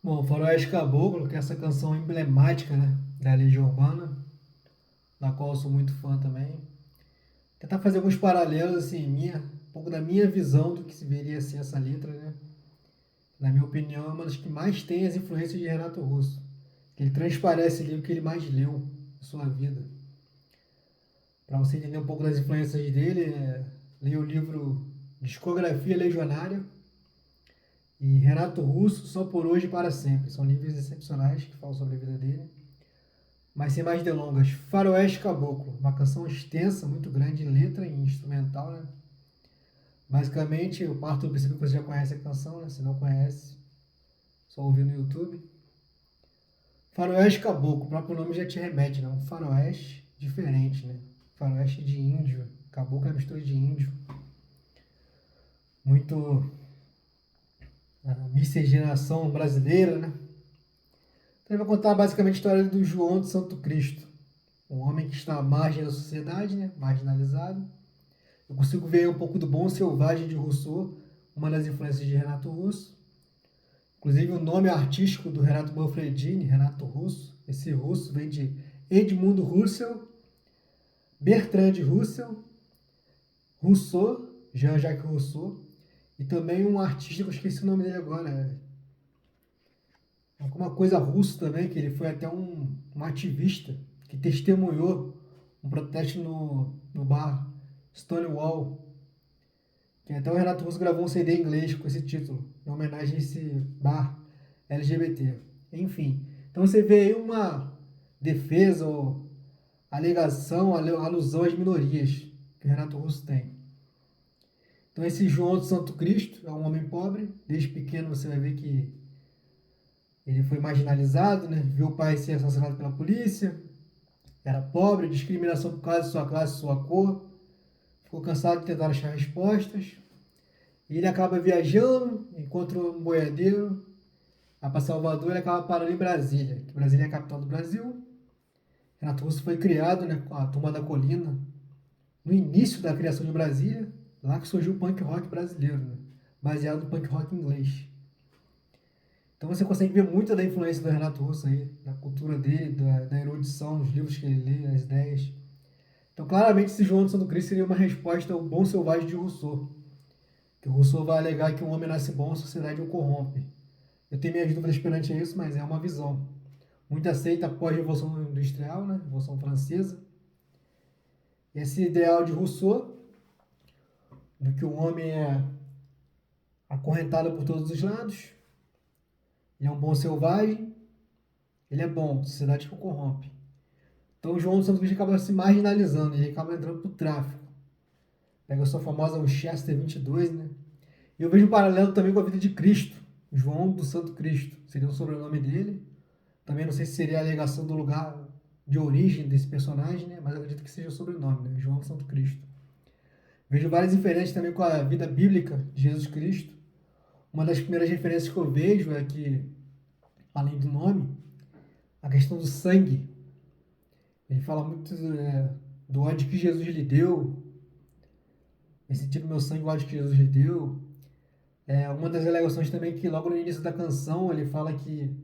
Bom, Faroeste Caboclo, que é essa canção emblemática, né, da Legião Urbana, da qual eu sou muito fã também. Tentar fazer alguns paralelos, assim, um pouco da minha visão do que se veria ser essa letra, né? Na minha opinião, é uma das que mais tem as influências de Renato Russo. Que ele transparece ali o que ele mais leu em sua vida. Para você entender um pouco das influências dele, leia o livro Discografia Legionária e Renato Russo, Só por Hoje e Para Sempre. São livros excepcionais que falam sobre a vida dele. Mas sem mais delongas, Faroeste Caboclo, uma canção extensa, muito grande em letra e instrumental, né? Basicamente, eu parto do princípio que você já conhece a canção, né? Se não conhece, só ouvir no YouTube. Faroeste Caboclo, o próprio nome já te remete, né? Um faroeste diferente, né? Faroeste de índio, caboclo é mistura de índio. Muito miscigenação brasileira, né? Então ele vai contar basicamente a história do João de Santo Cristo, um homem que está à margem da sociedade, né? Marginalizado. Eu consigo ver um pouco do Bom Selvagem de Rousseau, uma das influências de Renato Russo. Inclusive o nome artístico do Renato Manfredini, Renato Russo. Esse russo vem de Edmundo Husserl, Bertrand Russell, Rousseau, Jean-Jacques Rousseau, e também um artista que eu esqueci o nome dele agora. Alguma coisa russo também, que ele foi até um ativista que testemunhou um protesto no bar Stonewall. Que até o Renato Russo gravou um CD em inglês com esse título, em homenagem a esse bar LGBT. Enfim, então você vê aí uma defesa ou alegação, alusão às minorias que o Renato Russo tem. Então esse João de Santo Cristo é um homem pobre, desde pequeno você vai ver que ele foi marginalizado, né? Viu o pai ser assassinado pela polícia, era pobre, discriminação por causa de sua classe, sua cor, ficou cansado de tentar achar respostas, e ele acaba viajando, encontra um boiadeiro, vai para Salvador e acaba parando em Brasília, que Brasília é a capital do Brasil. Renato Russo foi criado, né, com a Turma da Colina, no início da criação de Brasília, lá que surgiu o punk rock brasileiro, né, baseado no punk rock inglês. Então você consegue ver muita da influência do Renato Russo aí, da cultura dele, da erudição, dos livros que ele lê, as ideias. Então claramente esse João de Santo Cristo seria uma resposta ao Bom Selvagem de Rousseau. Que o Rousseau vai alegar que um homem nasce bom, a sociedade o corrompe. Eu tenho minhas dúvidas perante a isso, mas é uma visão. Muito aceita após a Revolução Industrial, né? Revolução Francesa. Esse ideal de Rousseau, do que o homem é acorrentado por todos os lados, ele é um bom selvagem, ele é bom, sociedade que o corrompe. Então o João de Santo Cristo acaba se marginalizando, ele acaba entrando pro tráfico. Pega a sua famosa Winchester 22, né? E eu vejo um paralelo também com a vida de Cristo, João do Santo Cristo, seria o sobrenome dele. Também não sei se seria a alegação do lugar de origem desse personagem, né? Mas eu acredito que seja o sobrenome, né? João do Santo Cristo. Vejo várias referências também com a vida bíblica de Jesus Cristo. Uma das primeiras referências que eu vejo é que, além do nome, a questão do sangue. Ele fala muito do ódio que Jesus lhe deu. Em sentido, meu sangue, o ódio que Jesus lhe deu. Uma das alegações também que logo no início da canção ele fala que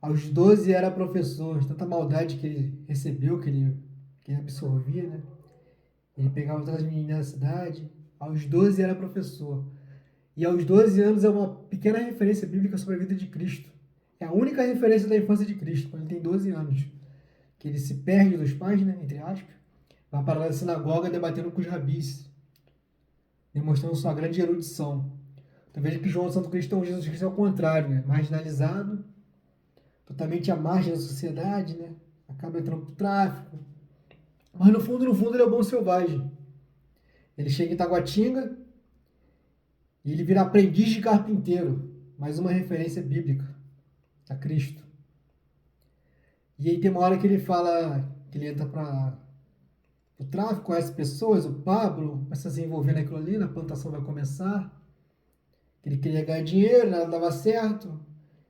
aos 12 era professor, de tanta maldade que ele recebeu, que ele absorvia, né? Ele pegava todas as meninas da cidade. Aos 12 era professor. E aos 12 anos é uma pequena referência bíblica sobre a vida de Cristo. É a única referência da infância de Cristo, quando ele tem 12 anos. Que ele se perde dos pais, né, entre aspas, vai parar na sinagoga debatendo com os rabis, demonstrando sua grande erudição. Então veja que João Santo Cristo é um Jesus Cristo ao contrário, né? Marginalizado, totalmente à margem da sociedade, né? Acaba entrando pro tráfico. Mas no fundo, ele é o bom selvagem. Ele chega em Taguatinga e ele vira aprendiz de carpinteiro. Mais uma referência bíblica a Cristo. E aí tem uma hora que ele fala que ele entra para o tráfico, conhece pessoas, o Pablo, começa a se envolver naquilo ali, na plantação vai começar. Ele queria ganhar dinheiro, nada dava certo.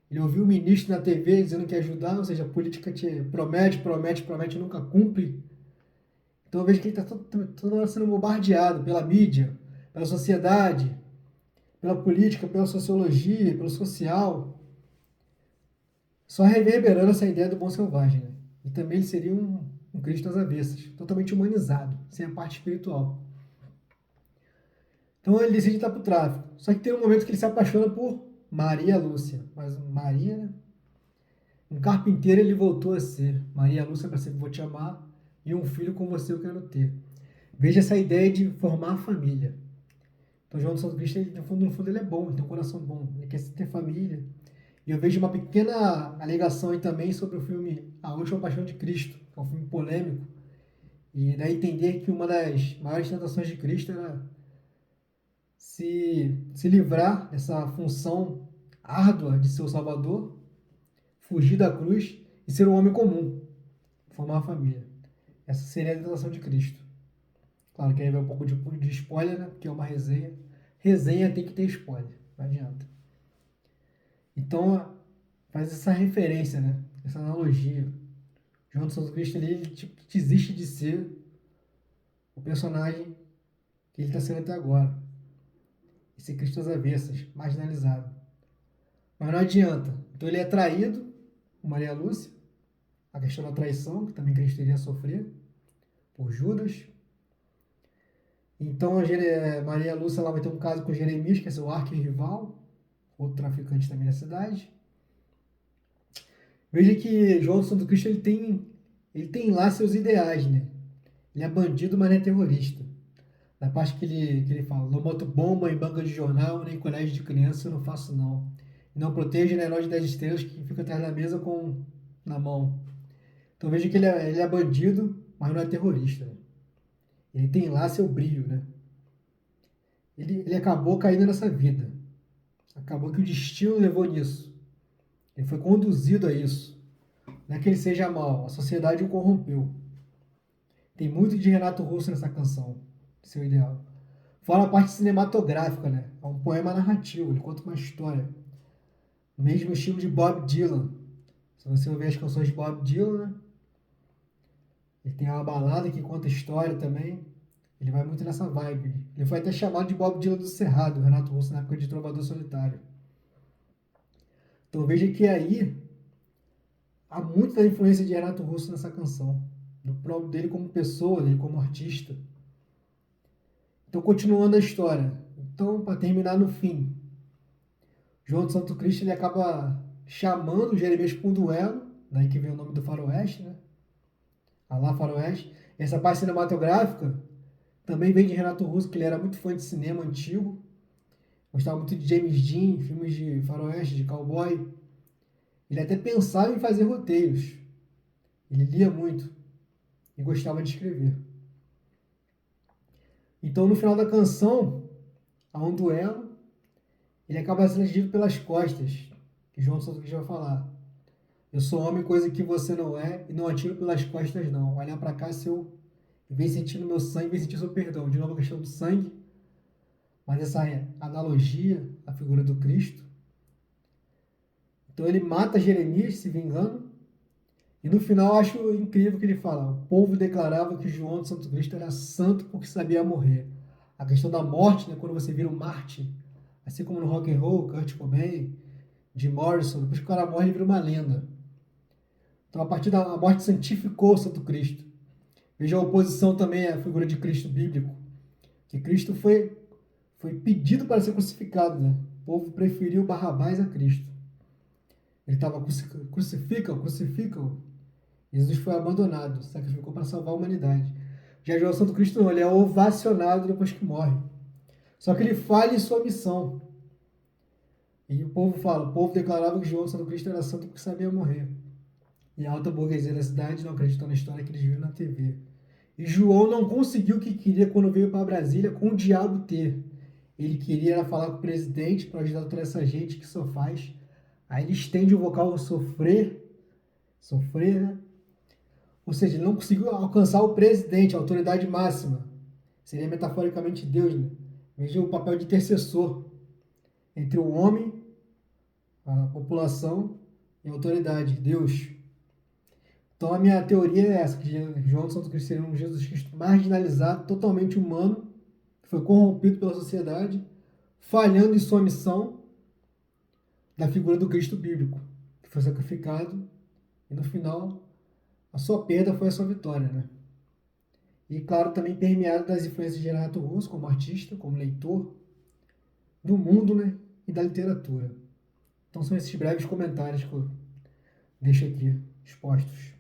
Ele ouviu o ministro na TV dizendo que ia ajudar, ou seja, a política te promete, promete, promete e nunca cumpre. Então eu vejo que ele está toda hora sendo bombardeado pela mídia, pela sociedade, pela política, pela sociologia, pelo social. só reverberando essa ideia do bom selvagem, né? E também ele seria um Cristo às avessas, totalmente humanizado, sem a parte espiritual. Então ele decide estar para o tráfico. Só que tem um momento que ele se apaixona por Maria Lúcia. Mas Maria, né? Um carpinteiro ele voltou a ser. Maria Lúcia, para sempre vou te amar. E um filho com você eu quero ter. Veja essa ideia de formar família. Então João do Santo Cristo, ele, no fundo, ele é bom, ele tem um coração bom. Ele quer ter família. E eu vejo uma pequena alegação aí também sobre o filme A Última Paixão de Cristo, que é um filme polêmico. E daí entender que uma das maiores tentações de Cristo era se livrar dessa função árdua de ser o Salvador, fugir da cruz e ser um homem comum, formar uma família. Essa seria a tentação de Cristo. Claro que aí vai um pouco de spoiler, né? Porque é uma resenha. Resenha tem que ter spoiler, não adianta. Então, faz essa referência, né? Essa analogia. João do Santo Cristo ele tipo, desiste de ser o personagem que ele está sendo até agora. Esse Cristo às avessas, marginalizado. Mas não adianta. Então ele é traído, com Maria Lúcia, a questão da traição, que também Cristo iria sofrer, por Judas. Então Maria Lúcia ela vai ter um caso com Jeremias, que é seu arqui-rival, outro traficante também da cidade. Veja que João do Santo Cristo ele tem lá seus ideais, né? Ele é bandido, mas não é terrorista. Na parte que ele fala, não boto bomba em banca de jornal, nem colégio de criança, eu não faço não. E não protejo nem herói de 10 estrelas que fica atrás da mesa na mão. Então veja que ele é bandido, mas não é terrorista. Né? Ele tem lá seu brilho, né? Ele acabou caindo nessa vida. Acabou que o destino levou nisso. Ele foi conduzido a isso. Não é que ele seja mal, a sociedade o corrompeu. Tem muito de Renato Russo nessa canção, seu ideal. Fora a parte cinematográfica, né? É um poema narrativo, ele conta uma história. No mesmo estilo de Bob Dylan. Se você ouvir as canções de Bob Dylan, né? Ele tem uma balada que conta história também. Ele vai muito nessa vibe. Ele foi até chamado de Bob Dylan do Cerrado, Renato Russo, na época de Trovador Solitário. Então veja que aí há muita influência de Renato Russo nessa canção. Do próprio dele como pessoa, dele como artista. Então, continuando a história. Então, para terminar no fim, João do Santo Cristo ele acaba chamando Jeremias para um duelo, daí que vem o nome do faroeste, né? Alá faroeste. Essa parte cinematográfica também vem de Renato Russo, que ele era muito fã de cinema antigo. Gostava muito de James Dean, filmes de faroeste, de cowboy. Ele até pensava em fazer roteiros. Ele lia muito e gostava de escrever. Então, no final da canção, há um duelo. Ele acaba sendo atingido pelas costas, que João Santo Cristo vai falar. Eu sou homem, coisa que você não é, e não atiro pelas costas, não. Olhar para cá, seu... vem sentindo meu sangue, vem sentindo seu perdão. De novo a questão do sangue, mas essa analogia à figura do Cristo. Então ele mata Jeremias, se vingando, e no final eu acho incrível que ele fala, o povo declarava que João de Santo Cristo era santo porque sabia morrer. A questão da morte, né, quando você vira um mártir, assim como no rock and roll, Kurt Cobain, Jim Morrison, depois que o cara morre, ele vira uma lenda. Então, a partir da morte, santificou o Santo Cristo. Veja a oposição também à figura de Cristo bíblico, que Cristo foi pedido para ser crucificado, né? O povo preferiu Barrabás a Cristo. Ele estava crucificam. Jesus foi abandonado, sacrificou para salvar a humanidade. Já João Santo Cristo não, ele é ovacionado depois que morre. Só que ele falha em sua missão. E o povo declarava que João Santo Cristo era santo porque sabia morrer. E a alta burguesia da cidade não acreditou na história que eles viram na TV. E João não conseguiu o que queria quando veio para Brasília com o diabo ter. Ele queria falar com o presidente para ajudar toda essa gente que só faz. Aí ele estende o vocal sofrer, né? Ou seja, ele não conseguiu alcançar o presidente, a autoridade máxima. Seria metaforicamente Deus, né? Veja o papel de intercessor entre o homem, a população e a autoridade, Deus. Então a minha teoria é essa, que João de Santo Cristo seria um Jesus Cristo marginalizado, totalmente humano, que foi corrompido pela sociedade, falhando em sua missão da figura do Cristo bíblico, que foi sacrificado e no final a sua perda foi a sua vitória, né? E claro, também permeado das influências de Renato Russo como artista, como leitor, do mundo, né? E da literatura. Então são esses breves comentários que eu deixo aqui expostos.